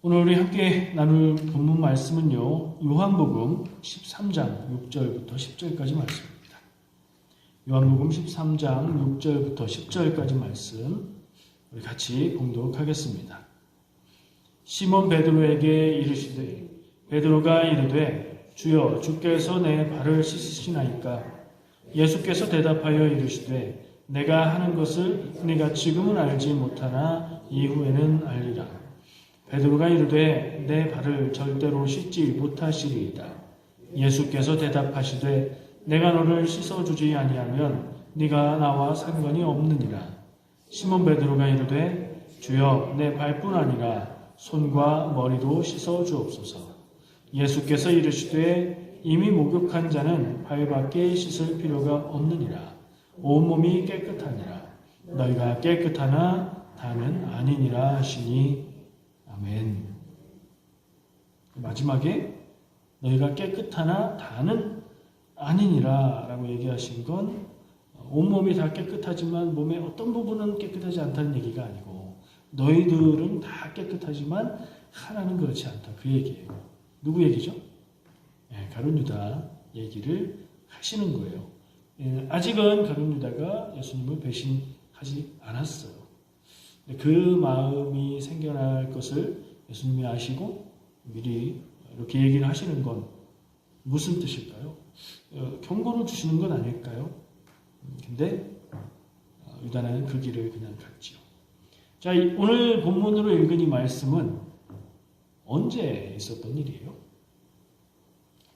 오늘 우리 함께 나눌 본문 말씀은요, 요한복음 13장 6절부터 10절까지 말씀입니다. 요한복음 13장 6절부터 10절까지 말씀 우리 같이 봉독하겠습니다. 시몬 베드로에게 이르시되 베드로가 이르되 주여 주께서 내 발을 씻으시나이까? 예수께서 대답하여 이르시되 내가 하는 것을 네가 지금은 알지 못하나 이후에는 알리라. 베드로가 이르되 내 발을 절대로 씻지 못하시리이다. 예수께서 대답하시되 내가 너를 씻어주지 아니하면 네가 나와 상관이 없느니라. 시몬 베드로가 이르되 주여 내 발뿐 아니라 손과 머리도 씻어주옵소서. 예수께서 이르시되 이미 목욕한 자는 발밖에 씻을 필요가 없느니라. 온몸이 깨끗하니라. 너희가 깨끗하나 다는 아니니라 하시니 아멘. 마지막에 너희가 깨끗하나 다는 아니니라 라고 얘기하신 건 온몸이 다 깨끗하지만 몸의 어떤 부분은 깨끗하지 않다는 얘기가 아니고 너희들은 다 깨끗하지만 하나는 그렇지 않다. 그 얘기예요. 누구 얘기죠? 가룟 유다 얘기를 하시는 거예요. 아직은 가룟 유다가 예수님을 배신하지 않았어요. 그 마음이 생겨날 것을 예수님이 아시고 미리 이렇게 얘기를 하시는 건 무슨 뜻일까요? 경고를 주시는 건 아닐까요? 근데 유다는 그 길을 그냥 갔지요. 자, 오늘 본문으로 읽은 이 말씀은 언제 있었던 일이에요?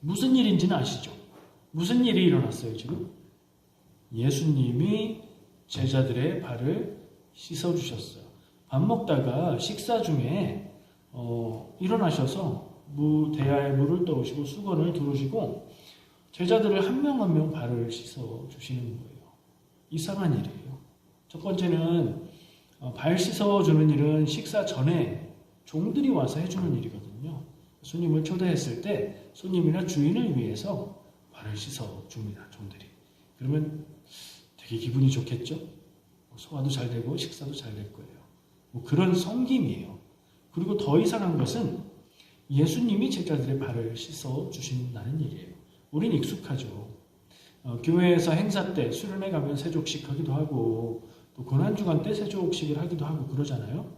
무슨 일인지는 아시죠? 무슨 일이 일어났어요, 지금? 예수님이 제자들의 발을 씻어주셨어요. 밥 먹다가 식사 중에 일어나셔서 대야에 물을 떠오시고 수건을 두르시고 제자들을 한 명 한 명 발을 씻어주시는 거예요. 이상한 일이에요. 첫 번째는 발 씻어주는 일은 식사 전에 종들이 와서 해주는 일이거든요. 손님을 초대했을 때 손님이나 주인을 위해서 발을 씻어줍니다. 종들이. 그러면 되게 기분이 좋겠죠? 소화도 잘 되고 식사도 잘 될 거예요. 그런 섬김이에요. 그리고 더 이상한 것은 예수님이 제자들의 발을 씻어주신다는 일이에요. 우린 익숙하죠. 교회에서 행사 때 수련회 가면 세족식 하기도 하고 또 고난주간 때 세족식을 하기도 하고 그러잖아요.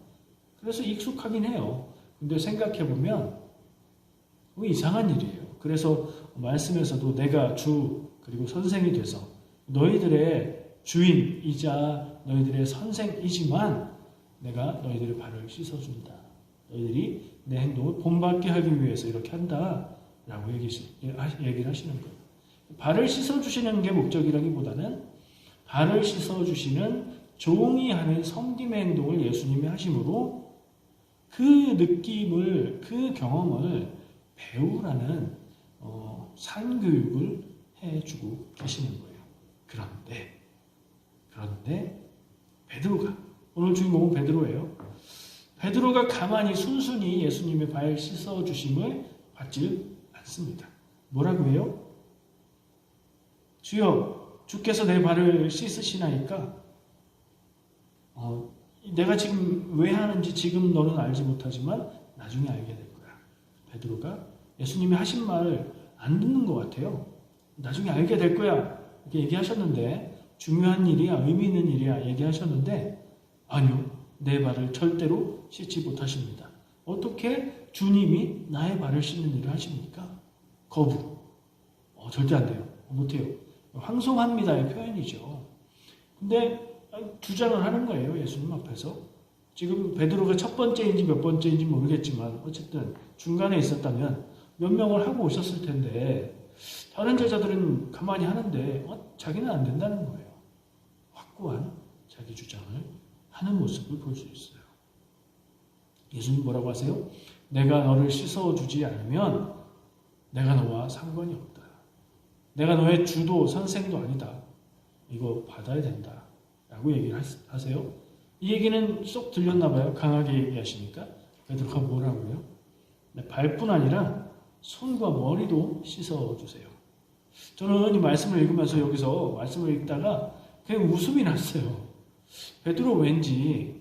그래서 익숙하긴 해요. 근데 생각해보면 이상한 일이에요. 그래서 말씀에서도 내가 주 그리고 선생이 돼서 너희들의 주인이자 너희들의 선생이지만 내가 너희들의 발을 씻어준다. 너희들이 내 행동을 본받게 하기 위해서 이렇게 한다. 라고 얘기를 하시는 거예요. 발을 씻어주시는 게 목적이라기보다는 발을 씻어주시는 종이 하는 섬김의 행동을 예수님이 하심으로 그 느낌을, 그 경험을 배우라는 산교육을 해주고 계시는 거예요. 그런데 베드로가, 오늘 주인공은 베드로예요. 베드로가 가만히 순순히 예수님의 발 씻어주심을 받지 않습니다. 뭐라고 해요? 주여 주께서 내 발을 씻으시나이까? 내가 지금 왜 하는지 지금 너는 알지 못하지만 나중에 알게 될 거야. 베드로가 예수님이 하신 말을 안 듣는 것 같아요. 나중에 알게 될 거야 이렇게 얘기하셨는데, 중요한 일이야, 의미 있는 일이야 얘기하셨는데 아니요, 내 발을 절대로 씻지 못하십니다. 어떻게 주님이 나의 발을 씻는 일을 하십니까? 거부. 절대 안 돼요. 못해요. 황송합니다의 표현이죠. 근데 주장을 하는 거예요, 예수님 앞에서. 지금 베드로가 첫 번째인지 몇 번째인지 모르겠지만 어쨌든 중간에 있었다면 몇 명을 하고 오셨을 텐데 다른 제자들은 가만히 하는데 자기는 안 된다는 거예요. 확고한 자기 주장을 하는 모습을 볼 수 있어요. 예수님 뭐라고 하세요? 내가 너를 씻어주지 않으면 내가 너와 상관이 없다. 내가 너의 주도 선생도 아니다. 이거 받아야 된다. 라고 얘기를 하세요. 이 얘기는 쏙 들렸나 봐요. 강하게 얘기하시니까. 베드로가 뭐라고 해요? 발뿐 아니라 손과 머리도 씻어주세요. 저는 이 말씀을 읽으면서 여기서 말씀을 읽다가 그냥 웃음이 났어요. 베드로 왠지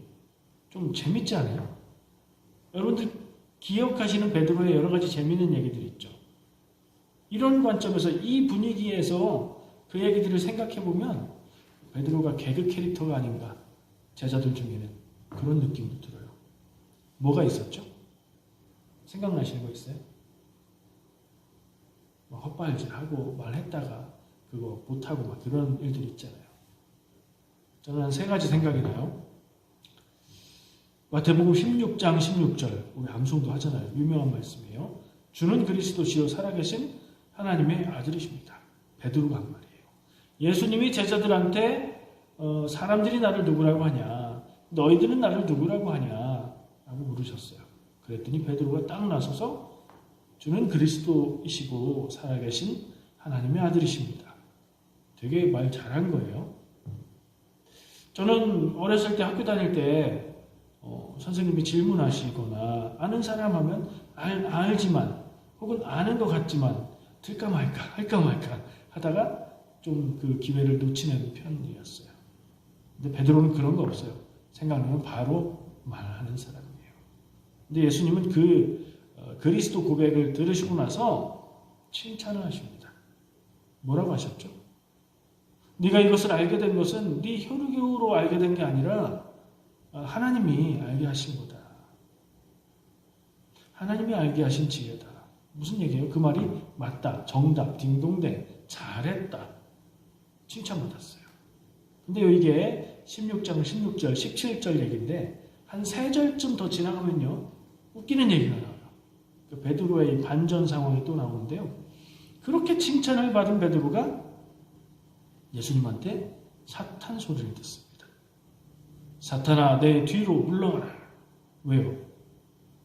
좀 재밌지 않아요? 여러분들 기억하시는 베드로의 여러 가지 재미있는 얘기들이 있죠. 이런 관점에서 이 분위기에서 그 얘기들을 생각해 보면 베드로가 개그 캐릭터가 아닌가, 제자들 중에는 그런 느낌도 들어요. 뭐가 있었죠? 생각나시는 거 있어요? 막 헛발질하고 말했다가 그거 못하고 막 그런 일들이 있잖아요. 저는 한 3가지 생각이 나요. 마태복음 16장 16절, 우리 암송도 하잖아요. 유명한 말씀이에요. 주는 그리스도시요 살아계신 하나님의 아들이십니다. 베드로가 한 말이에요. 예수님이 제자들한테 사람들이 나를 누구라고 하냐, 너희들은 나를 누구라고 하냐 라고 물으셨어요. 그랬더니 베드로가 딱 나서서 주는 그리스도이시고 살아계신 하나님의 아들이십니다. 되게 말 잘한 거예요. 저는 어렸을 때 학교 다닐 때 선생님이 질문하시거나 아는 사람 하면 알지만 혹은 아는 것 같지만 들까 말까 할까 말까 하다가 좀 그 기회를 놓치는 편이었어요. 근데 베드로는 그런 거 없어요. 생각나면 바로 말하는 사람이에요. 근데 예수님은 그리스도 고백을 들으시고 나서 칭찬을 하십니다. 뭐라고 하셨죠? 네가 이것을 알게 된 것은 네 혈육으로 알게 된 게 아니라 하나님이 알게 하신 거다. 하나님이 알게 하신 지혜다. 무슨 얘기예요? 그 말이 맞다, 정답, 딩동댕, 잘했다. 칭찬받았어요. 근데 이게 16장 16절, 17절 얘기인데 한 3절쯤 더 지나가면요. 웃기는 얘기가 나와요. 그 베드로의 반전 상황이 또 나오는데요. 그렇게 칭찬을 받은 베드로가 예수님한테 사탄 소리를 듣습니다. 사탄아, 내 뒤로 물러가라. 왜요?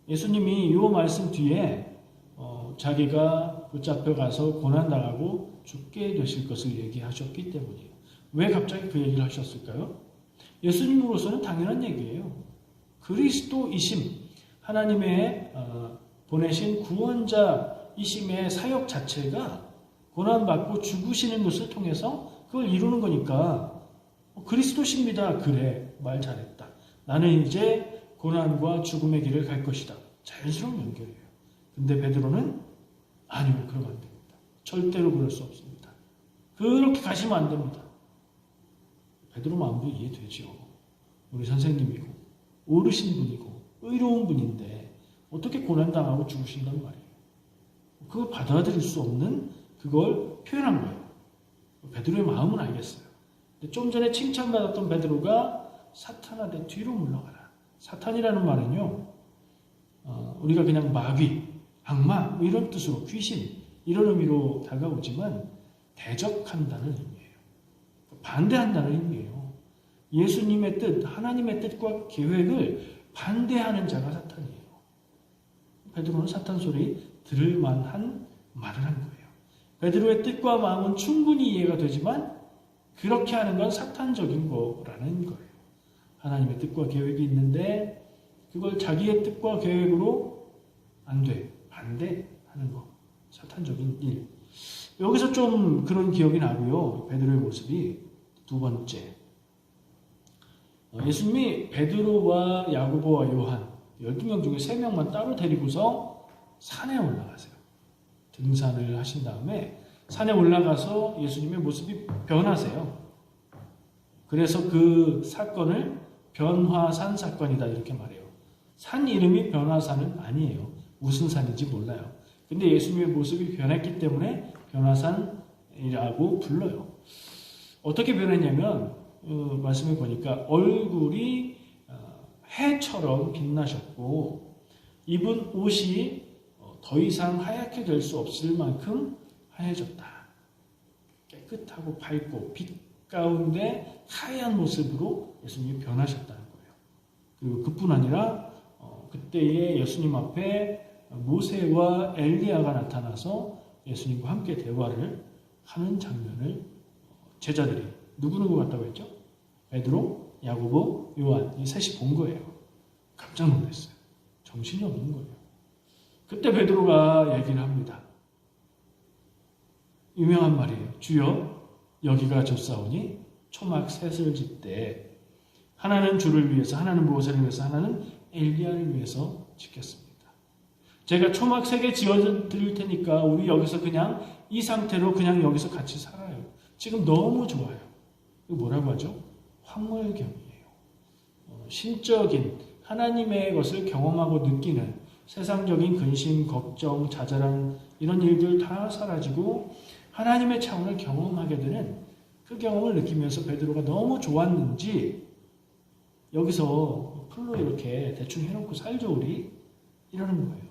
예수님이 이 말씀 뒤에 자기가 붙잡혀가서 고난당하고 죽게 되실 것을 얘기하셨기 때문이에요. 왜 갑자기 그 얘기를 하셨을까요? 예수님으로서는 당연한 얘기예요. 그리스도이심, 하나님의 보내신 구원자이심의 사역 자체가 고난받고 죽으시는 것을 통해서 그걸 이루는 거니까 그리스도십니다. 그래, 말 잘했다. 나는 이제 고난과 죽음의 길을 갈 것이다. 자연스러운 연결이에요. 근데 베드로는 아니요, 그러면 안 됩니다. 절대로 그럴 수 없습니다. 그렇게 가시면 안 됩니다. 베드로 마음도 이해되죠. 우리 선생님이고 어르신 분이고 의로운 분인데 어떻게 고난당하고 죽으신단 말이에요. 그걸 받아들일 수 없는 그걸 표현한 거예요. 베드로의 마음은 알겠어요. 근데 좀 전에 칭찬받았던 베드로가 사탄아 내 뒤로 물러가라. 사탄이라는 말은요. 우리가 그냥 마귀, 악마 뭐 이런 뜻으로 귀신 이런 의미로 다가오지만 대적한다는 의미예요. 반대한다는 의미예요. 예수님의 뜻, 하나님의 뜻과 계획을 반대하는 자가 사탄이에요. 베드로는 사탄 소리 들을 만한 말을 한 거예요. 베드로의 뜻과 마음은 충분히 이해가 되지만 그렇게 하는 건 사탄적인 거라는 거예요. 하나님의 뜻과 계획이 있는데 그걸 자기의 뜻과 계획으로 안 돼. 반대하는 거. 사탄적인 일. 여기서 좀 그런 기억이 나고요. 베드로의 모습이. 2번째. 예수님이 베드로와 야고보와 요한 12명 중에 3명만 따로 데리고서 산에 올라가세요. 등산을 하신 다음에 산에 올라가서 예수님의 모습이 변하세요. 그래서 그 사건을 변화산 사건이다 이렇게 말해요. 산 이름이 변화산은 아니에요. 무슨 산인지 몰라요. 근데 예수님의 모습이 변했기 때문에 변화산이라고 불러요. 어떻게 변했냐면 말씀을 보니까 얼굴이 해처럼 빛나셨고 입은 옷이 더 이상 하얗게 될 수 없을 만큼 하얘졌다. 깨끗하고 밝고 빛 가운데 하얀 모습으로 예수님이 변하셨다는 거예요. 그리고 그뿐 아니라 그때의 예수님 앞에 모세와 엘리야가 나타나서 예수님과 함께 대화를 하는 장면을 제자들이 누구누구 같다고 했죠? 베드로, 야고보, 요한 이 셋이 본 거예요. 깜짝 놀랐어요. 정신이 없는 거예요. 그때 베드로가 얘기를 합니다. 유명한 말이에요. 주여 여기가 좋사오니 초막 셋을 짓되 하나는 주를 위해서 하나는 모세를 위해서 하나는 엘리야를 위해서 짓겠습니다. 제가 초막 3개 지어드릴 테니까 우리 여기서 그냥 이 상태로 그냥 여기서 같이 살아요. 지금 너무 좋아요. 이거 뭐라고 하죠? 황홀경이에요. 신적인 하나님의 것을 경험하고 느끼는 세상적인 근심, 걱정, 자잘한 이런 일들 다 사라지고 하나님의 차원을 경험하게 되는 그 경험을 느끼면서 베드로가 너무 좋았는지 여기서 풀로 이렇게 대충 해놓고 살죠 우리? 이러는 거예요.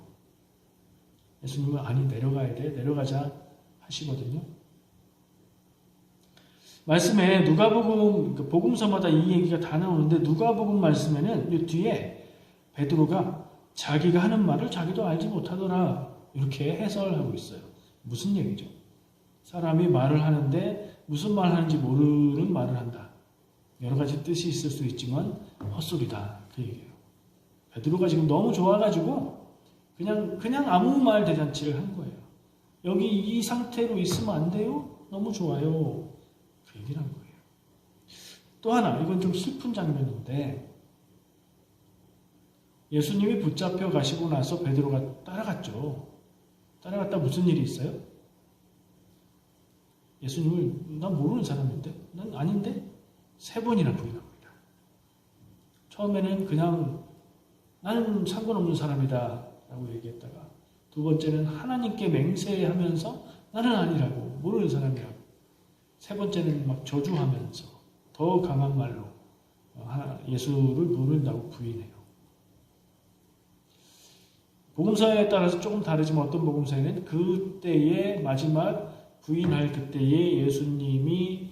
예수님은 아니 내려가야 돼. 내려가자 하시거든요. 말씀에 누가복음 복음서마다 이 얘기가 다 나오는데 누가복음 말씀에는 이 뒤에 베드로가 자기가 하는 말을 자기도 알지 못하더라 이렇게 해설하고 있어요. 무슨 얘기죠? 사람이 말을 하는데 무슨 말 하는지 모르는 말을 한다. 여러 가지 뜻이 있을 수 있지만 헛소리다 그 얘기예요. 베드로가 지금 너무 좋아가지고 그냥 아무 말 대잔치를 한 거예요. 여기 이 상태로 있으면 안 돼요? 너무 좋아요. 그 얘기를 한 거예요. 또 하나, 이건 좀 슬픈 장면인데 예수님이 붙잡혀 가시고 나서 베드로가 따라갔죠. 따라갔다 무슨 일이 있어요? 예수님을 난 모르는 사람인데? 난 아닌데? 3번이나 부인합니다. 처음에는 그냥 나는 상관없는 사람이다 라고 얘기했다가 두 번째는 하나님께 맹세하면서 나는 아니라고 모르는 사람이라고 세 번째는 막 저주하면서 더 강한 말로 예수를 모른다고 부인해요. 복음서에 따라서 조금 다르지만 어떤 복음서에는 그때의 마지막 부인할 그때에 예수님이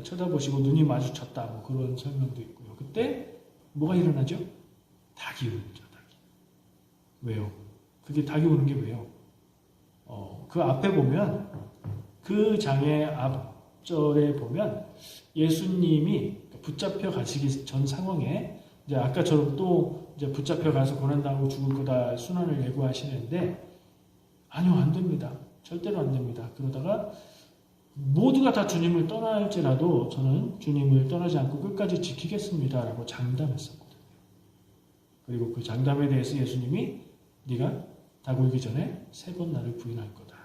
쳐다보시고 눈이 마주쳤다 뭐 그런 설명도 있고요. 그때 뭐가 일어나죠? 닭이 울죠. 닭이. 왜요? 그게 닭이 우는 게 왜요? 그 앞에 보면 그 장의 앞절에 보면 예수님이 붙잡혀 가시기 전 상황에 이제 아까처럼 또 이제 붙잡혀 가서 고난당하고 죽을 거다 순환을 예고하시는데 아니요 안 됩니다. 절대로 안 됩니다. 그러다가 모두가 다 주님을 떠날지라도 저는 주님을 떠나지 않고 끝까지 지키겠습니다. 라고 장담했었거든요. 그리고 그 장담에 대해서 예수님이 네가 닭 울기 전에 3번 나를 부인할 거다.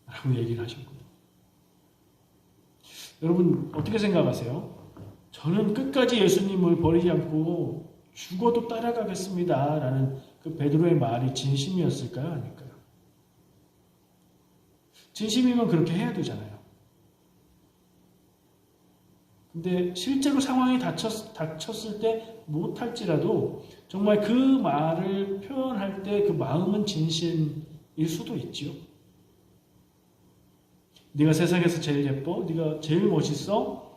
라고 얘기를 하셨거든요. 여러분 어떻게 생각하세요? 저는 끝까지 예수님을 버리지 않고 죽어도 따라가겠습니다. 라는 그 베드로의 말이 진심이었을까요? 아닐까요? 진심이면 그렇게 해야 되잖아요. 근데 실제로 상황이 닥쳤을 때 못할지라도 정말 그 말을 표현할 때 그 마음은 진심일 수도 있지요. 네가 세상에서 제일 예뻐? 네가 제일 멋있어?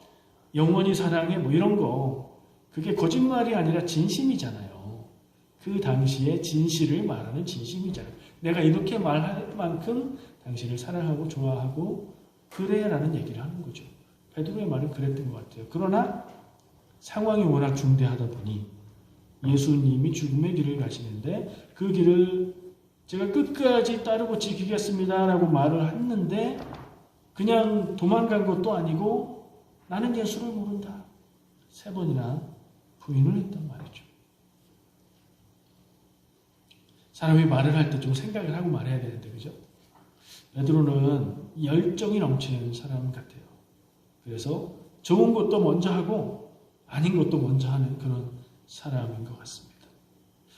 영원히 사랑해? 뭐 이런 거 그게 거짓말이 아니라 진심이잖아요. 그 당시에 진실을 말하는 진심이잖아요. 내가 이렇게 말할 만큼 당신을 사랑하고 좋아하고 그래 라는 얘기를 하는 거죠. 베드로의 말은 그랬던 것 같아요. 그러나 상황이 워낙 중대하다 보니 예수님이 죽음의 길을 가시는데 그 길을 제가 끝까지 따르고 지키겠습니다 라고 말을 했는데 그냥 도망간 것도 아니고 나는 예수를 모른다. 3번이나 부인을 했단 말이죠. 사람이 말을 할 때 좀 생각을 하고 말해야 되는데 그죠? 베드로는 열정이 넘치는 사람 같아요. 그래서 좋은 것도 먼저 하고 아닌 것도 먼저 하는 그런 사람인 것 같습니다.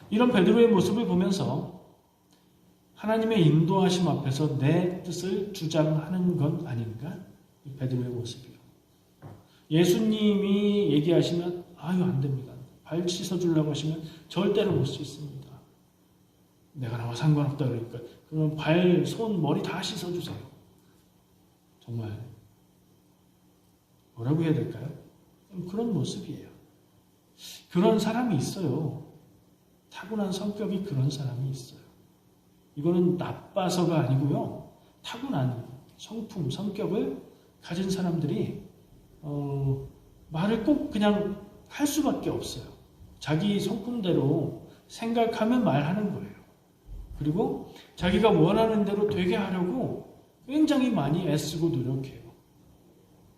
이런 베드로의 모습을 보면서 하나님의 인도하심 앞에서 내 뜻을 주장하는 건 아닌가? 베드로의 모습이요. 예수님이 얘기하시면 아유 안 됩니다. 발 씻어주려고 하시면 절대로 못 씻습니다. 내가 나와 상관없다 그러니까 그러면 발, 손, 머리 다 씻어주세요. 정말 뭐라고 해야 될까요? 그런 모습이에요. 그런 사람이 있어요. 타고난 성격이 그런 사람이 있어요. 이거는 나빠서가 아니고요. 타고난 성품, 성격을 가진 사람들이 말을 꼭 그냥 할 수밖에 없어요. 자기 성품대로 생각하면 말하는 거예요. 그리고 자기가 원하는 대로 되게 하려고 굉장히 많이 애쓰고 노력해요.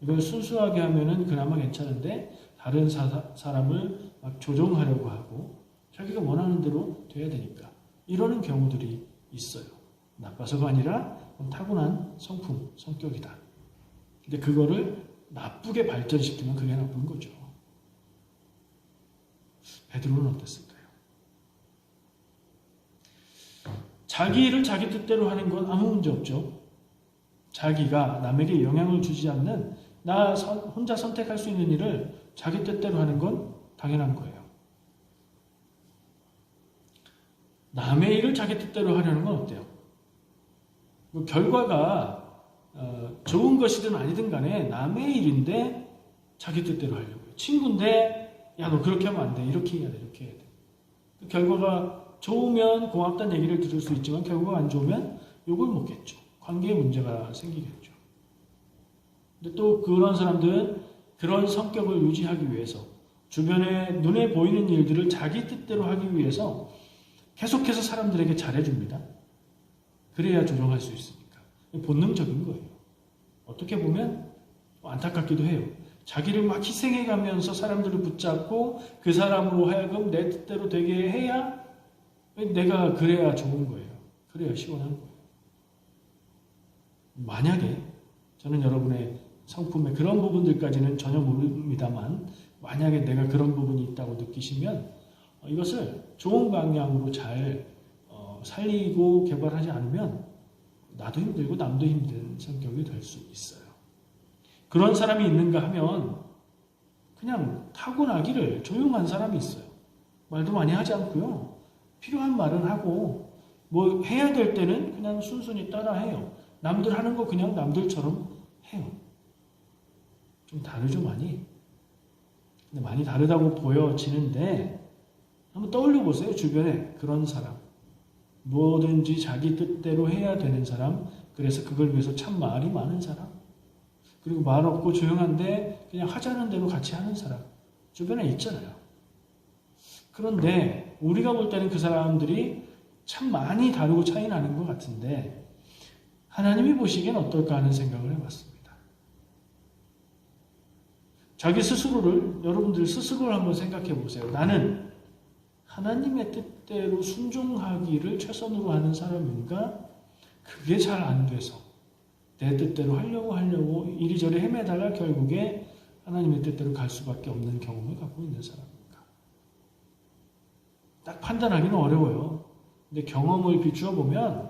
이걸 순수하게 하면은 그나마 괜찮은데 다른 사람을 막 조종하려고 하고 자기가 원하는 대로 돼야 되니까 이러는 경우들이 있어요. 나빠서가 아니라 타고난 성품, 성격이다. 근데 그거를 나쁘게 발전시키면 그게 나쁜 거죠. 베드로는 어땠을까요? 자기 일을 자기 뜻대로 하는 건 아무 문제 없죠. 자기가 남에게 영향을 주지 않는 나 혼자 선택할 수 있는 일을 자기 뜻대로 하는 건 당연한 거예요. 남의 일을 자기 뜻대로 하려는 건 어때요? 결과가 좋은 것이든 아니든 간에 남의 일인데 자기 뜻대로 하려고요. 친구인데 야, 너 그렇게 하면 안 돼. 이렇게 해야 돼. 이렇게 해야 돼. 그 결과가 좋으면 고맙다는 얘기를 들을 수 있지만 결과가 안 좋으면 욕을 먹겠죠. 관계에 문제가 생기겠죠. 근데 또 그런 사람들은 그런 성격을 유지하기 위해서 주변에 눈에 보이는 일들을 자기 뜻대로 하기 위해서 계속해서 사람들에게 잘해줍니다. 그래야 조정할 수 있으니까. 본능적인 거예요. 어떻게 보면 안타깝기도 해요. 자기를 막 희생해가면서 사람들을 붙잡고 그 사람으로 하여금 내 뜻대로 되게 해야 내가 그래야 좋은 거예요. 그래야 시원한 거예요. 만약에 저는 여러분의 성품의 그런 부분들까지는 전혀 모릅니다만 만약에 내가 그런 부분이 있다고 느끼시면 이것을 좋은 방향으로 잘 살리고 개발하지 않으면 나도 힘들고 남도 힘든 성격이 될 수 있어요. 그런 사람이 있는가 하면 그냥 타고나기를 조용한 사람이 있어요. 말도 많이 하지 않고요. 필요한 말은 하고 뭐 해야 될 때는 그냥 순순히 따라해요. 남들 하는 거 그냥 남들처럼 해요. 좀 다르죠, 많이. 근데 많이 다르다고 보여지는데 한번 떠올려 보세요. 주변에 그런 사람. 뭐든지 자기 뜻대로 해야 되는 사람. 그래서 그걸 위해서 참 말이 많은 사람. 그리고 말 없고 조용한데 그냥 하자는 대로 같이 하는 사람. 주변에 있잖아요. 그런데 우리가 볼 때는 그 사람들이 참 많이 다르고 차이 나는 것 같은데 하나님이 보시기엔 어떨까 하는 생각을 해봤습니다. 자기 스스로를 여러분들 스스로를 한번 생각해 보세요. 나는 하나님의 뜻대로 순종하기를 최선으로 하는 사람인가? 그게 잘 안 돼서 내 뜻대로 하려고 이리저리 헤매다가 결국에 하나님의 뜻대로 갈 수밖에 없는 경험을 갖고 있는 사람인가? 딱 판단하기는 어려워요. 근데 경험을 비추어 보면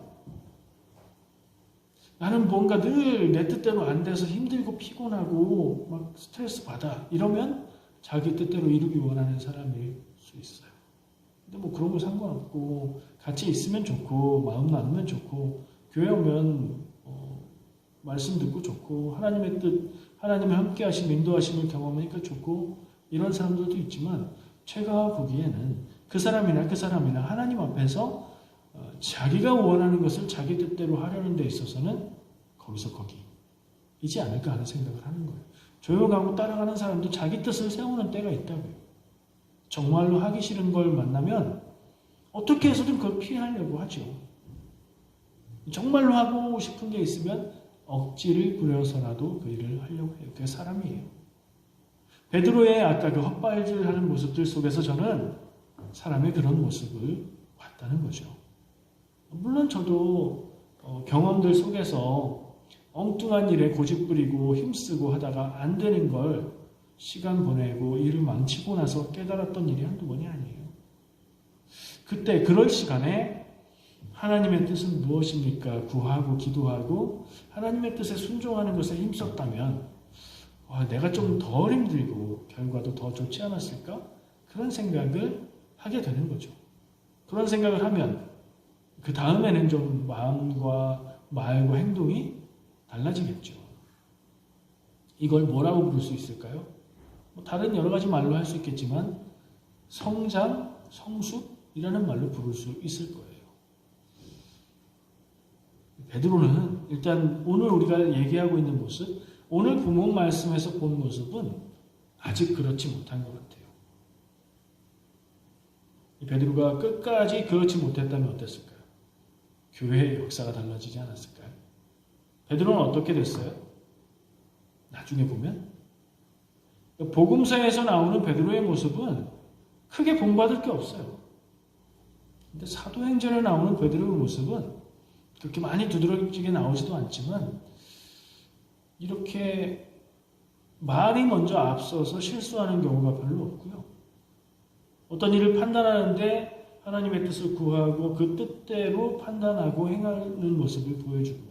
나는 뭔가 늘 내 뜻대로 안 돼서 힘들고 피곤하고 막 스트레스 받아. 이러면 자기 뜻대로 이루기 원하는 사람일 수 있어요. 근데 뭐 그런 거 상관없고 같이 있으면 좋고 마음 나누면 좋고 교회 오면 말씀 듣고 좋고 하나님의 뜻, 하나님의 함께 하심, 인도하심을 경험하니까 좋고 이런 사람들도 있지만 제가 보기에는 그 사람이나 하나님 앞에서 자기가 원하는 것을 자기 뜻대로 하려는 데 있어서는 거기서 거기이지 않을까 하는 생각을 하는 거예요. 조용하고 따라가는 사람도 자기 뜻을 세우는 때가 있다고요. 정말로 하기 싫은 걸 만나면 어떻게 해서든 그걸 피하려고 하죠. 정말로 하고 싶은 게 있으면 억지를 부려서라도 그 일을 하려고 해요. 그게 사람이에요. 베드로의 아까 그 헛발질하는 모습들 속에서 저는 사람의 그런 모습을 봤다는 거죠. 물론 저도 경험들 속에서 엉뚱한 일에 고집 부리고 힘쓰고 하다가 안 되는 걸 시간 보내고 일을 망치고 나서 깨달았던 일이 한두 번이 아니에요. 그때 그럴 시간에 하나님의 뜻은 무엇입니까? 구하고 기도하고 하나님의 뜻에 순종하는 것에 힘썼다면 내가 좀 덜 힘들고 결과도 더 좋지 않았을까? 그런 생각을 하게 되는 거죠. 그런 생각을 하면 그 다음에는 좀 마음과 말과 행동이 달라지겠죠. 이걸 뭐라고 부를 수 있을까요? 다른 여러 가지 말로 할 수 있겠지만 성장, 성숙이라는 말로 부를 수 있을 거예요. 베드로는 일단 오늘 우리가 얘기하고 있는 모습, 오늘 본문 말씀에서 본 모습은 아직 그렇지 못한 것 같아요. 베드로가 끝까지 그렇지 못했다면 어땠을까요? 교회의 역사가 달라지지 않았을까요? 베드로는 어떻게 됐어요? 나중에 보면 복음서에서 나오는 베드로의 모습은 크게 본받을 게 없어요. 근데 사도행전에 나오는 베드로의 모습은 그렇게 많이 두드러지게 나오지도 않지만 이렇게 말이 먼저 앞서서 실수하는 경우가 별로 없고요. 어떤 일을 판단하는데 하나님의 뜻을 구하고 그 뜻대로 판단하고 행하는 모습을 보여주고요.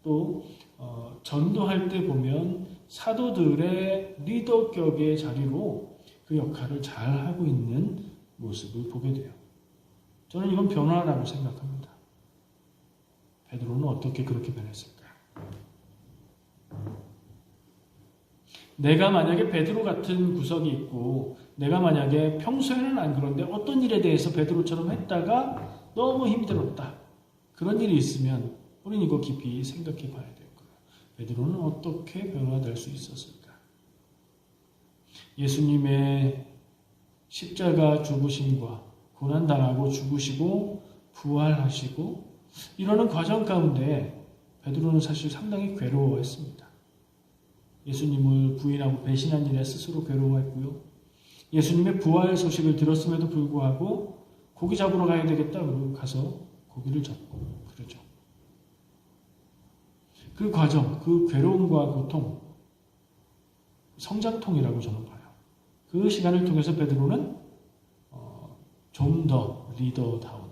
또 전도할 때 보면 사도들의 리더격의 자리로 그 역할을 잘 하고 있는 모습을 보게 돼요. 저는 이건 변화라고 생각합니다. 베드로는 어떻게 그렇게 변했을까? 내가 만약에 베드로 같은 구석이 있고 내가 만약에 평소에는 안 그런데 어떤 일에 대해서 베드로처럼 했다가 너무 힘들었다. 그런 일이 있으면 우리는 이거 깊이 생각해 봐야 될 거예요. 베드로는 어떻게 변화될 수 있었을까? 예수님의 십자가 죽으심과 고난당하고 죽으시고 부활하시고 이러는 과정 가운데 베드로는 사실 상당히 괴로워했습니다. 예수님을 부인하고 배신한 일에 스스로 괴로워했고요. 예수님의 부활 소식을 들었음에도 불구하고 고기 잡으러 가야 되겠다 그러고 가서 고기를 잡고 그러죠. 그 과정, 그 괴로움과 고통, 성장통이라고 저는 봐요. 그 시간을 통해서 베드로는 좀 더 리더다운,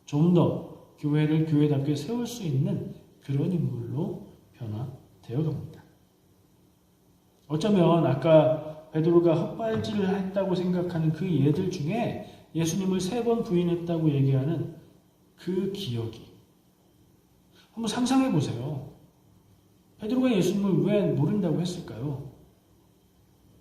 좀 더 교회를 교회답게 세울 수 있는 그런 인물로 변화되어 갑니다. 어쩌면 아까 베드로가 헛발질을 했다고 생각하는 그 예들 중에 예수님을 3번 부인했다고 얘기하는 그 기억이 한번 상상해 보세요. 베드로가 예수님을 왜 모른다고 했을까요?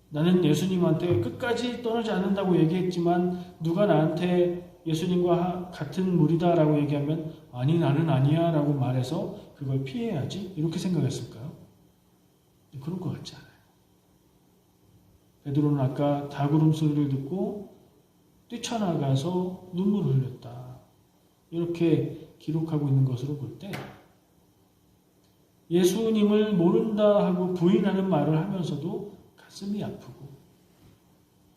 나는 예수님한테 끝까지 떠나지 않는다고 얘기했지만 누가 나한테 예수님과 같은 무리다라고 얘기하면 아니 나는 아니야 라고 말해서 그걸 피해야지 이렇게 생각했을까요? 그런 것 같지 않아요. 베드로는 아까 닭울음 소리를 듣고 뛰쳐나가서 눈물을 흘렸다. 이렇게 기록하고 있는 것으로 볼 때 예수님을 모른다 하고 부인하는 말을 하면서도 가슴이 아프고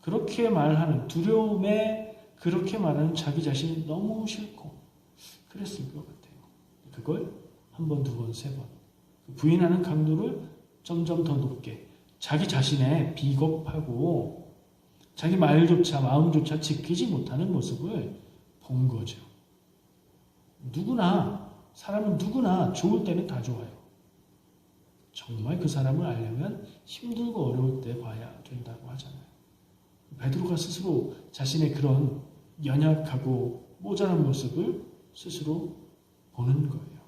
그렇게 말하는 두려움에 그렇게 말하는 자기 자신이 너무 싫고 그랬을 것 같아요. 그걸 한 번, 두 번, 3번 부인하는 강도를 점점 더 높게 자기 자신의 비겁하고 자기 말조차 마음조차 지키지 못하는 모습을 본 거죠. 사람은 누구나 좋을 때는 다 좋아요. 정말 그 사람을 알려면 힘들고 어려울 때 봐야 된다고 하잖아요. 베드로가 스스로 자신의 그런 연약하고 모자란 모습을 스스로 보는 거예요.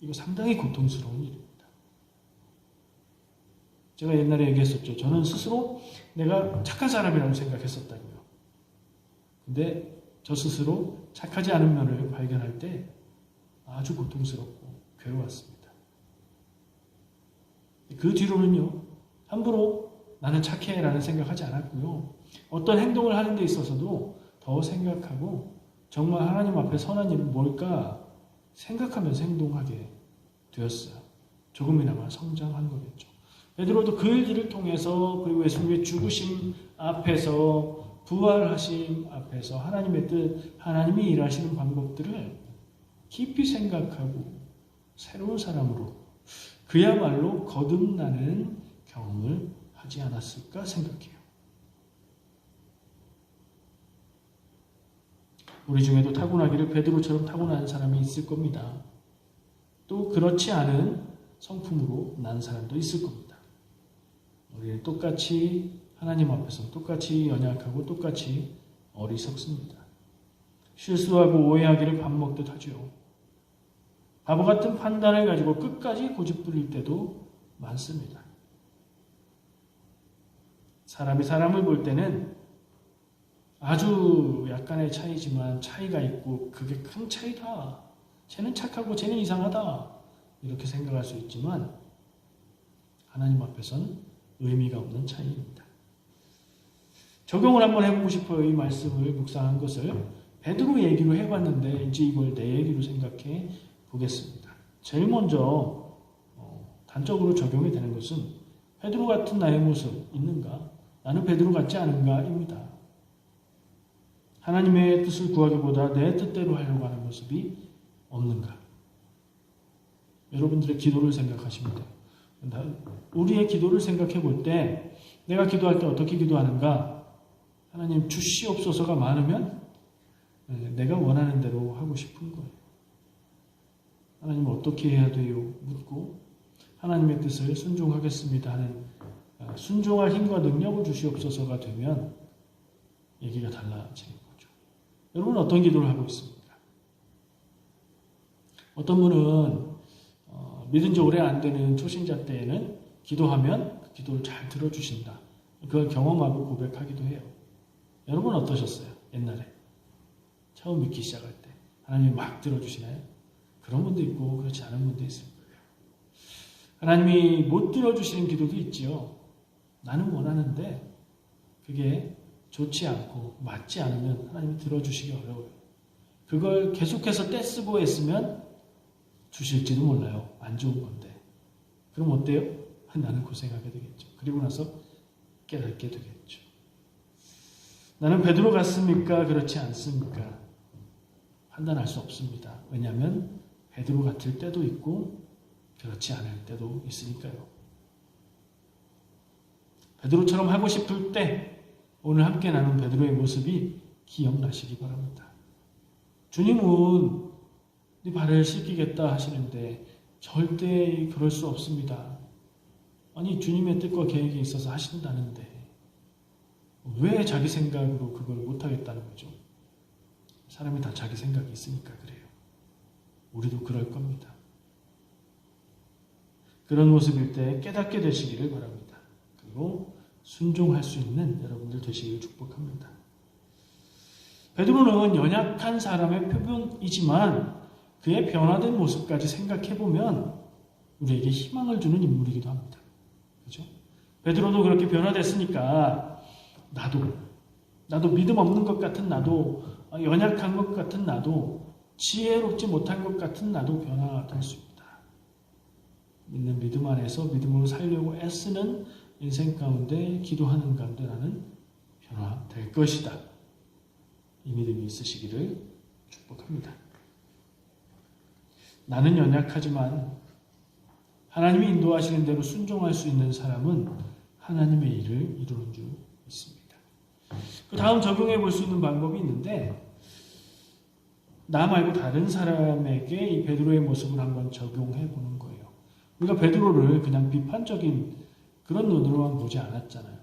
이거 상당히 고통스러운 일입니다. 제가 옛날에 얘기했었죠. 저는 스스로 내가 착한 사람이라고 생각했었다고요. 근데 저 스스로 착하지 않은 면을 발견할 때 아주 고통스럽고 괴로웠습니다. 그 뒤로는요, 함부로 나는 착해라는 생각하지 않았고요. 어떤 행동을 하는 데 있어서도 더 생각하고 정말 하나님 앞에 선한 일은 뭘까 생각하면서 행동하게 되었어요. 조금이나마 성장한 거겠죠. 베드로도 그 일들을 통해서 그리고 예수님의 죽으심 앞에서 부활하심 앞에서 하나님의 뜻, 하나님이 일하시는 방법들을 깊이 생각하고 새로운 사람으로 그야말로 거듭나는 경험을 하지 않았을까 생각해요. 우리 중에도 타고나기를 베드로처럼 타고난 사람이 있을 겁니다. 또 그렇지 않은 성품으로 난 사람도 있을 겁니다. 우리는 똑같이 하나님 앞에서 똑같이 연약하고 똑같이 어리석습니다. 실수하고 오해하기를 밥 먹듯 하죠. 바보 같은 판단을 가지고 끝까지 고집 부릴 때도 많습니다. 사람이 사람을 볼 때는 아주 약간의 차이지만 차이가 있고 그게 큰 차이다. 쟤는 착하고 쟤는 이상하다. 이렇게 생각할 수 있지만 하나님 앞에서는 의미가 없는 차이입니다. 적용을 한번 해보고 싶어요. 이 말씀을 묵상한 것을 베드로 얘기로 해봤는데 이제 이걸 내 얘기로 생각해 보겠습니다. 제일 먼저 단적으로 적용이 되는 것은 베드로 같은 나의 모습 있는가? 나는 베드로 같지 않은가입니다. 하나님의 뜻을 구하기보다 내 뜻대로 하려고 하는 모습이 없는가? 여러분들의 기도를 생각하시면 돼요. 우리의 기도를 생각해 볼 때 내가 기도할 때 어떻게 기도하는가? 하나님 주시옵소서가 많으면 내가 원하는 대로 하고 싶은 거예요. 하나님 어떻게 해야 돼요? 묻고 하나님의 뜻을 순종하겠습니다 하는 순종할 힘과 능력을 주시옵소서가 되면 얘기가 달라지는 거죠. 여러분은 어떤 기도를 하고 있습니까? 어떤 분은 믿은 지 오래 안 되는 초신자 때에는 기도하면 그 기도를 잘 들어주신다. 그걸 경험하고 고백하기도 해요. 여러분은 어떠셨어요? 옛날에 처음 믿기 시작할 때 하나님이 막 들어주시나요? 그런 분도 있고 그렇지 않은 분도 있을 거예요. 하나님이 못 들어주시는 기도도 있지요. 나는 원하는데 그게 좋지 않고 맞지 않으면 하나님이 들어주시기 어려워요. 그걸 계속해서 떼쓰고 했으면 주실지도 몰라요. 안 좋은 건데. 그럼 어때요? 나는 고생하게 되겠죠. 그리고 나서 깨닫게 되겠죠. 나는 베드로 같습니까? 그렇지 않습니까? 판단할 수 없습니다. 왜냐하면 베드로 같을 때도 있고 그렇지 않을 때도 있으니까요. 베드로처럼 하고 싶을 때 오늘 함께 나눈 베드로의 모습이 기억나시기 바랍니다. 주님은 네 발을 씻기겠다 하시는데 절대 그럴 수 없습니다. 아니 주님의 뜻과 계획이 있어서 하신다는데 왜 자기 생각으로 그걸 못하겠다는 거죠? 사람이 다 자기 생각이 있으니까 그래요. 우리도 그럴 겁니다. 그런 모습일 때 깨닫게 되시기를 바랍니다. 그리고 순종할 수 있는 여러분들 되시기를 축복합니다. 베드로는 연약한 사람의 표본이지만 그의 변화된 모습까지 생각해보면 우리에게 희망을 주는 인물이기도 합니다. 그죠? 베드로도 그렇게 변화됐으니까 나도 믿음 없는 것 같은 나도 연약한 것 같은 나도 지혜롭지 못한 것 같은 나도 변화될 수 있다. 믿는 믿음 안에서 믿음으로 살려고 애쓰는 인생 가운데 기도하는 가운데 나는 변화될 것이다. 이 믿음이 있으시기를 축복합니다. 나는 연약하지만 하나님이 인도하시는 대로 순종할 수 있는 사람은 하나님의 일을 이루는 줄 믿습니다. 그 다음 적용해 볼 수 있는 방법이 있는데 나 말고 다른 사람에게 이 베드로의 모습을 한번 적용해 보는 거예요. 우리가 베드로를 그냥 비판적인 그런 눈으로만 보지 않았잖아요.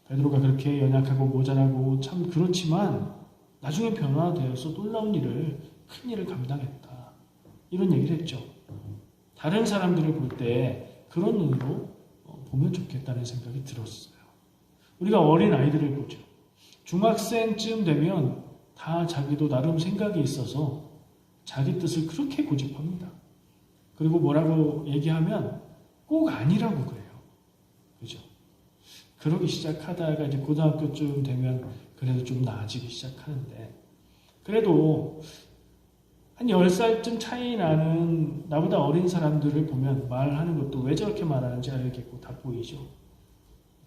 베드로가 그렇게 연약하고 모자라고 참 그렇지만 나중에 변화되어서 놀라운 일을 큰 일을 감당했다. 이런 얘기를 했죠. 다른 사람들을 볼 때 그런 눈으로 보면 좋겠다는 생각이 들었어요. 우리가 어린 아이들을 보죠. 중학생쯤 되면 다 자기도 나름 생각이 있어서 자기 뜻을 그렇게 고집합니다. 그리고 뭐라고 얘기하면 꼭 아니라고 그래요. 그죠? 그러기 시작하다가 이제 고등학교쯤 되면 그래도 좀 나아지기 시작하는데 그래도 한 10살쯤 차이 나는 나보다 어린 사람들을 보면 말하는 것도 왜 저렇게 말하는지 알겠고 다 보이죠.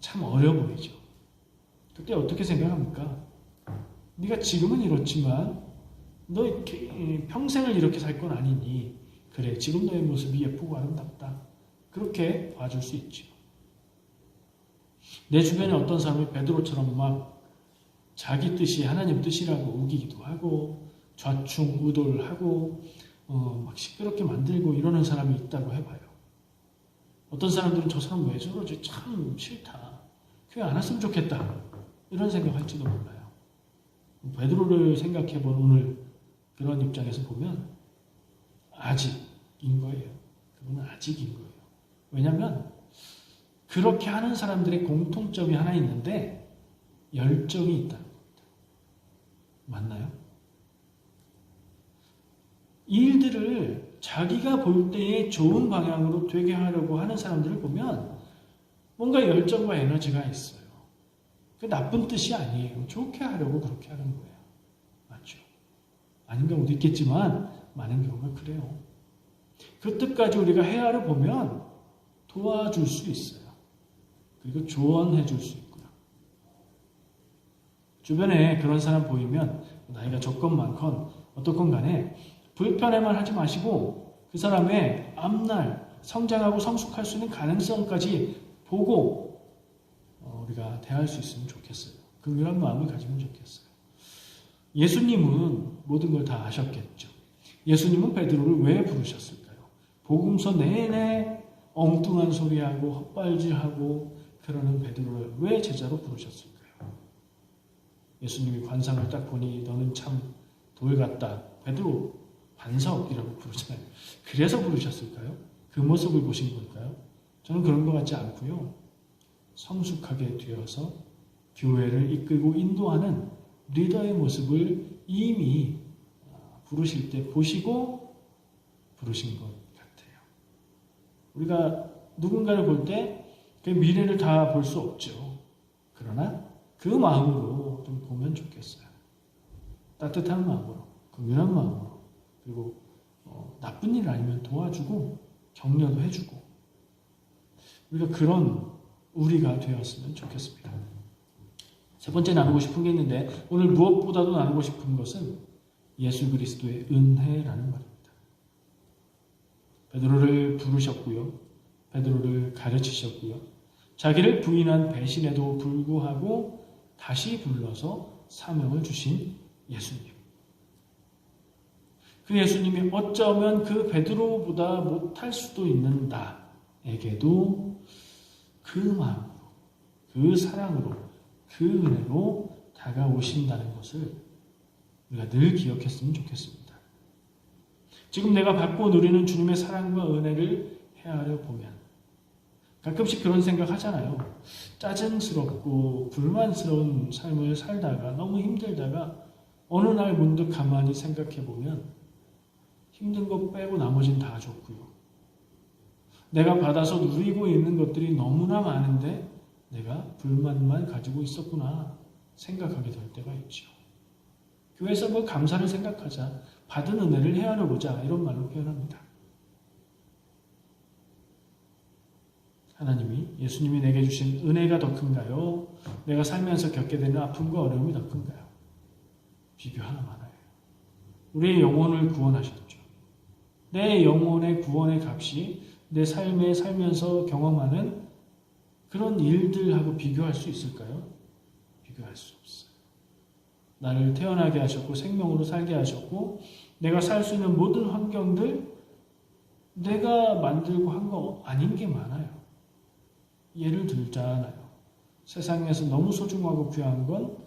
참 어려 보이죠. 그때 어떻게 생각합니까? 네가 지금은 이렇지만 너 평생을 이렇게 살 건 아니니 그래 지금 너의 모습이 예쁘고 아름답다. 그렇게 봐줄 수 있죠. 내 주변에 어떤 사람이 베드로처럼 막 자기 뜻이 하나님 뜻이라고 우기기도 하고 좌충우돌 하고 막 시끄럽게 만들고 이러는 사람이 있다고 해봐요. 어떤 사람들은 저 사람 왜 저러지? 참 싫다. 교회 안 왔으면 좋겠다. 이런 생각할지도 몰라요. 베드로를 생각해본 오늘 그런 입장에서 보면 아직인 거예요. 그분은 아직인 거예요. 왜냐하면 그렇게 하는 사람들의 공통점이 하나 있는데 열정이 있다는 겁니다. 맞나요? 이 일들을 자기가 볼 때에 좋은 방향으로 되게 하려고 하는 사람들을 보면 뭔가 열정과 에너지가 있어요. 그 나쁜 뜻이 아니에요. 좋게 하려고 그렇게 하는 거예요. 맞죠? 아닌 경우도 있겠지만 많은 경우가 그래요. 그 뜻까지 우리가 헤아려 보면 도와줄 수 있어요. 그리고 조언해 줄 수 있고요. 주변에 그런 사람 보이면 나이가 적건 많건 어떻건 간에 불편해만 하지 마시고 그 사람의 앞날 성장하고 성숙할 수 있는 가능성까지 보고 우리가 대할 수 있으면 좋겠어요. 긍휼한 마음을 가지면 좋겠어요. 예수님은 모든 걸 다 아셨겠죠. 예수님은 베드로를 왜 부르셨을까요? 복음서 내내 엉뚱한 소리하고 헛발질하고 그러는 베드로를 왜 제자로 부르셨을까요? 예수님이 관상을 딱 보니 너는 참 돌 같다. 베드로 반석이라고 부르잖아요. 그래서 부르셨을까요? 그 모습을 보신 걸까요? 저는 그런 것 같지 않고요. 성숙하게 되어서 교회를 이끌고 인도하는 리더의 모습을 이미 부르실 때 보시고 부르신 것 같아요. 우리가 누군가를 볼 때 그 미래를 다 볼 수 없죠. 그러나 그 마음으로 좀 보면 좋겠어요. 따뜻한 마음으로, 긍휼한 마음으로, 그리고 나쁜 일 아니면 도와주고 격려도 해주고 우리가 그런 우리가 되었으면 좋겠습니다. 세 번째 나누고 싶은 게 있는데 오늘 무엇보다도 나누고 싶은 것은 예수 그리스도의 은혜라는 말입니다. 베드로를 부르셨고요. 베드로를 가르치셨고요. 자기를 부인한 배신에도 불구하고 다시 불러서 사명을 주신 예수님. 그 예수님이 어쩌면 그 베드로보다 못할 수도 있는 나에게도 그 마음으로, 그 사랑으로, 그 은혜로 다가오신다는 것을 우리가 늘 기억했으면 좋겠습니다. 지금 내가 받고 누리는 주님의 사랑과 은혜를 헤아려 보면 가끔씩 그런 생각 하잖아요. 짜증스럽고 불만스러운 삶을 살다가 너무 힘들다가 어느 날 문득 가만히 생각해 보면 힘든 것 빼고 나머지는 다 좋고요. 내가 받아서 누리고 있는 것들이 너무나 많은데 내가 불만만 가지고 있었구나 생각하게 될 때가 있죠. 교회에서 뭐 감사를 생각하자, 받은 은혜를 헤아려 보자 이런 말로 표현합니다. 하나님이, 예수님이 내게 주신 은혜가 더 큰가요? 내가 살면서 겪게 되는 아픔과 어려움이 더 큰가요? 비교 하나 많아요. 우리의 영혼을 구원하셨죠. 내 영혼의 구원의 값이 내 삶에 살면서 경험하는 그런 일들하고 비교할 수 있을까요? 비교할 수 없어요. 나를 태어나게 하셨고 생명으로 살게 하셨고 내가 살 수 있는 모든 환경들 내가 만들고 한 거 아닌 게 많아요. 예를 들자나요. 세상에서 너무 소중하고 귀한 건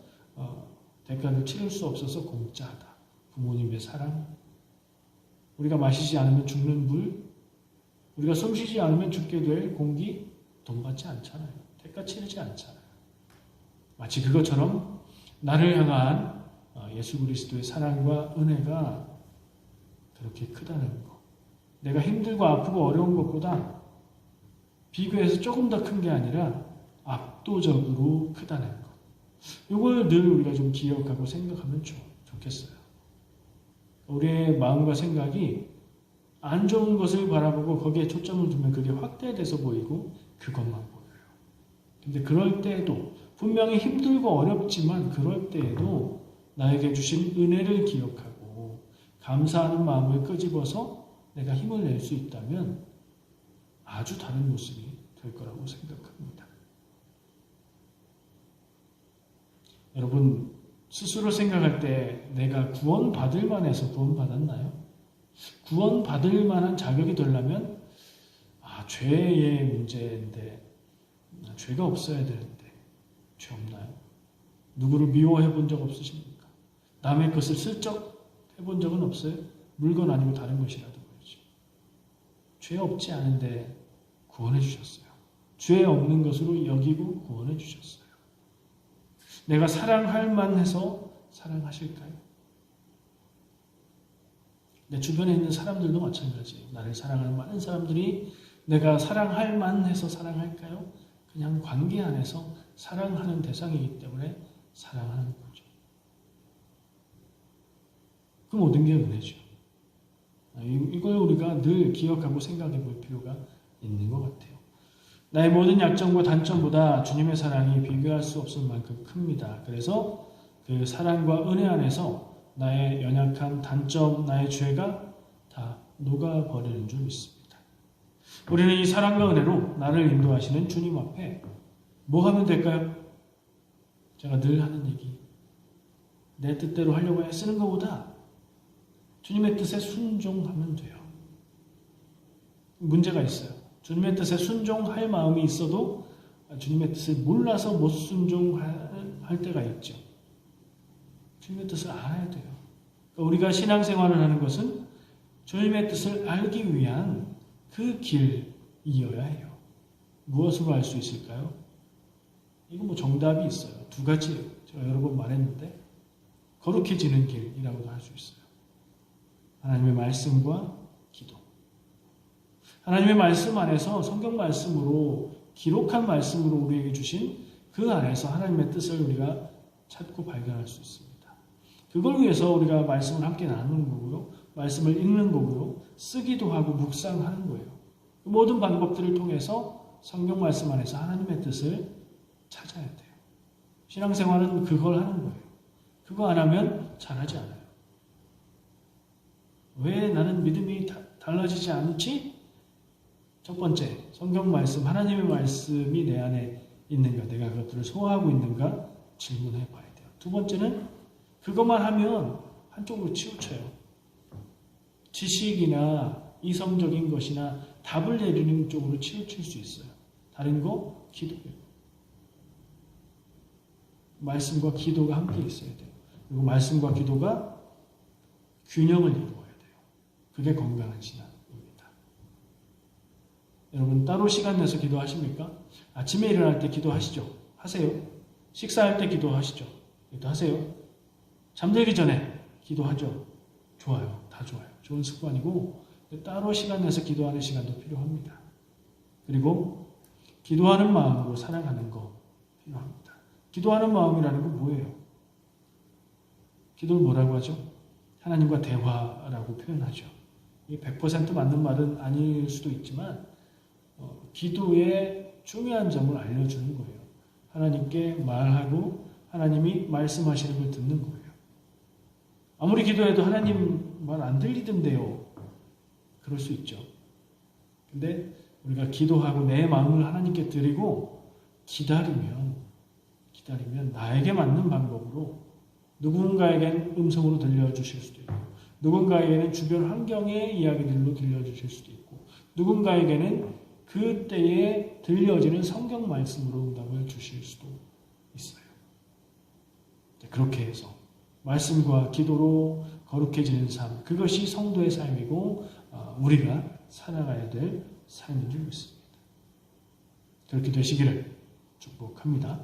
대가를 치를 수 없어서 공짜하다. 부모님의 사랑, 우리가 마시지 않으면 죽는 물, 우리가 숨쉬지 않으면 죽게 될 공기, 돈 받지 않잖아요. 대가 치르지 않잖아요. 마치 그것처럼 나를 향한 예수 그리스도의 사랑과 은혜가 그렇게 크다는 것. 내가 힘들고 아프고 어려운 것보다 비교해서 조금 더 큰 게 아니라 압도적으로 크다는 것. 이걸 늘 우리가 좀 기억하고 생각하면 좋겠어요. 우리의 마음과 생각이 안 좋은 것을 바라보고 거기에 초점을 두면 그게 확대돼서 보이고 그것만 보여요. 근데 그럴 때에도 분명히 힘들고 어렵지만 그럴 때에도 나에게 주신 은혜를 기억하고 감사하는 마음을 끄집어서 내가 힘을 낼 수 있다면 아주 다른 모습이 될 거라고 생각합니다. 여러분 스스로 생각할 때 내가 구원받을 만해서 구원받았나요? 구원받을 만한 자격이 되려면 죄의 문제인데 죄가 없어야 되는데 죄 없나요? 누구를 미워해 본 적 없으십니까? 남의 것을 슬쩍 해본 적은 없어요? 물건 아니고 다른 것이라도 말이죠. 죄 없지 않은데 구원해 주셨어요. 죄 없는 것으로 여기고 구원해 주셨어요. 내가 사랑할 만해서 사랑하실까요? 내 주변에 있는 사람들도 마찬가지예요. 나를 사랑하는 많은 사람들이 내가 사랑할 만해서 사랑할까요? 그냥 관계 안에서 사랑하는 대상이기 때문에 사랑하는 거죠. 그 모든 게 은혜죠. 이걸 우리가 늘 기억하고 생각해 볼 필요가 있는 것 같아요. 나의 모든 약점과 단점보다 주님의 사랑이 비교할 수 없을 만큼 큽니다. 그래서 그 사랑과 은혜 안에서 나의 연약한 단점, 나의 죄가 다 녹아버리는 줄 믿습니다. 우리는 이 사랑과 은혜로 나를 인도하시는 주님 앞에 뭐 하면 될까요? 제가 늘 하는 얘기, 내 뜻대로 하려고 애쓰는 것보다 주님의 뜻에 순종하면 돼요. 문제가 있어요. 주님의 뜻에 순종할 마음이 있어도 주님의 뜻을 몰라서 못 순종할 때가 있죠. 주님의 뜻을 알아야 돼요. 그러니까 우리가 신앙생활을 하는 것은 주님의 뜻을 알기 위한 그 길이어야 해요. 무엇으로 알 수 있을까요? 이거 뭐 정답이 있어요. 두 가지예요. 제가 여러 번 말했는데 거룩해지는 길이라고도 할 수 있어요. 하나님의 말씀과 기도. 하나님의 말씀 안에서 성경 말씀으로 기록한 말씀으로 우리에게 주신 그 안에서 하나님의 뜻을 우리가 찾고 발견할 수 있습니다. 그걸 위해서 우리가 말씀을 함께 나누는 거고요. 말씀을 읽는 거고요. 쓰기도 하고 묵상하는 거예요. 그 모든 방법들을 통해서 성경 말씀 안에서 하나님의 뜻을 찾아야 돼요. 신앙생활은 그걸 하는 거예요. 그거 안 하면 잘하지 않아요. 왜 나는 믿음이 달라지지 않지? 첫 번째, 성경 말씀, 하나님의 말씀이 내 안에 있는가, 내가 그것들을 소화하고 있는가 질문해 봐야 돼요. 두 번째는 그것만 하면 한쪽으로 치우쳐요. 지식이나 이성적인 것이나 답을 내리는 쪽으로 치우칠 수 있어요. 다른 거 기도예요. 말씀과 기도가 함께 있어야 돼요. 그리고 말씀과 기도가 균형을 이루어야 돼요. 그게 건강한 신앙입니다. 여러분 따로 시간 내서 기도하십니까? 아침에 일어날 때 기도하시죠? 하세요. 식사할 때 기도하시죠? 기도하세요. 잠들기 전에 기도하죠? 좋아요. 다 좋아요. 좋은 습관이고 따로 시간 내서 기도하는 시간도 필요합니다. 그리고 기도하는 마음으로 사랑하는 거 필요합니다. 기도하는 마음이라는 건 뭐예요? 기도를 뭐라고 하죠? 하나님과 대화라고 표현하죠. 이게 100% 맞는 말은 아닐 수도 있지만 기도의 중요한 점을 알려주는 거예요. 하나님께 말하고 하나님이 말씀하시는 걸 듣는 거예요. 아무리 기도해도 하나님 말 안 들리던데요. 그럴 수 있죠. 근데 우리가 기도하고 내 마음을 하나님께 드리고 기다리면 나에게 맞는 방법으로 누군가에겐 음성으로 들려주실 수도 있고 누군가에게는 주변 환경의 이야기들로 들려주실 수도 있고 누군가에게는 그때에 들려지는 성경 말씀으로 응답을 주실 수도 있어요. 그렇게 해서 말씀과 기도로 거룩해지는 삶, 그것이 성도의 삶이고 우리가 살아가야 될 삶인 줄 믿습니다. 그렇게 되시기를 축복합니다.